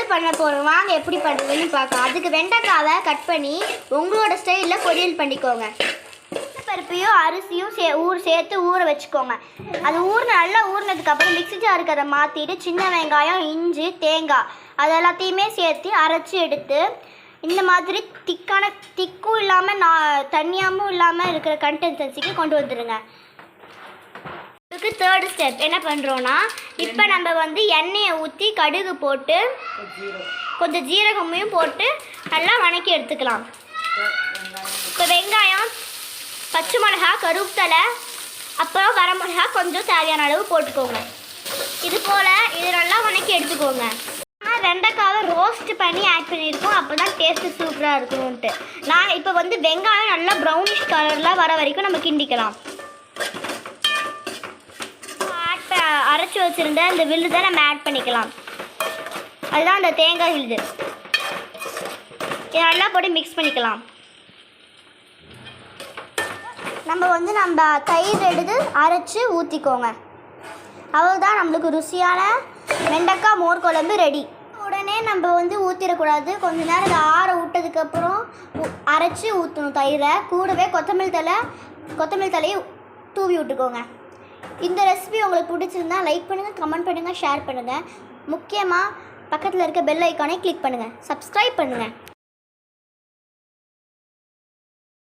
பொரியல் பண்ண போகிறோம். வாங்க எப்படி பண்ணுறதுன்னு பார்க்கலாம். அதுக்கு வெண்டைக்காவை கட் பண்ணி உங்களோட ஸ்டைலில் பொரியல் பண்ணிக்கோங்க. பருப்பையும் அரிசியும் சேர்த்து ஊற வச்சுக்கோங்க. அது நல்லா ஊறினதுக்கப்புறம் மிக்ஸி ஜாருக்கு அதை மாற்றிட்டு சின்ன வெங்காயம், இஞ்சி, தேங்காய் அது எல்லாத்தையுமே சேர்த்து அரைச்சி எடுத்து இந்த மாதிரி திக்கும் இல்லாமல் தண்ணியாகவும் இல்லாமல் இருக்கிற கன்சிஸ்டன்சிக்கு கொண்டு வந்துடுங்க. இதுக்கு தேர்ட் ஸ்டெப் என்ன பண்ணுறோன்னா, இப்போ நம்ம எண்ணெயை ஊற்றி கடுகு போட்டு கொஞ்சம் ஜீரகமையும் போட்டு நல்லா வணக்கி எடுத்துக்கலாம். இப்போ வெங்காயம், பச்சை மிளகா, கருவேப்பிலை, அப்புறம் வரமிளகா கொஞ்சம் தேவையான அளவு போட்டுக்கோங்க. இது நல்லா வணக்கி எடுத்துக்கோங்க. ஆனால் வெண்டைக்காவை ரோஸ்ட் பண்ணி ஆட் பண்ணியிருக்கோம், அப்போ தான் டேஸ்ட்டு சூப்பராக இருக்கணும்ன்ட்டு. நான் இப்போ வெங்காயம் நல்லா ப்ரௌனிஷ் கலரில் வர வரைக்கும் நம்ம கிண்டிக்கலாம். அரைச்சி வச்சுருந்த இந்த விழுதை நம்ம ஆட் பண்ணிக்கலாம். அதுதான் அந்த தேங்காய் விழுது. இதை நல்லா போட்டு மிக்ஸ் பண்ணிக்கலாம். நம்ம தயிர் எடுத்து அரைச்சி ஊற்றிக்கோங்க. அவ்வளோதான், நம்மளுக்கு ருசியான வெண்டைக்காய் மோர் குழம்பு ரெடி. உடனே நம்ம ஊற்றிடக்கூடாது. கொஞ்ச நேரம் இதை ஆற விட்டதுக்கப்புறம் அரைச்சி ஊற்றணும் தயிரை. கூடவே கொத்தமல்லி தலையை தூவி விட்டுக்கோங்க. இந்த ரெசிபி உங்களுக்கு பிடிச்சிருந்தா லைக் பண்ணுங்கள், கமெண்ட் பண்ணுங்கள், ஷேர் பண்ணுங்கள். முக்கியமாக பக்கத்தில் இருக்க பெல் ஐக்கானை கிளிக் பண்ணுங்கள், சப்ஸ்கிரைப் பண்ணுங்கள்.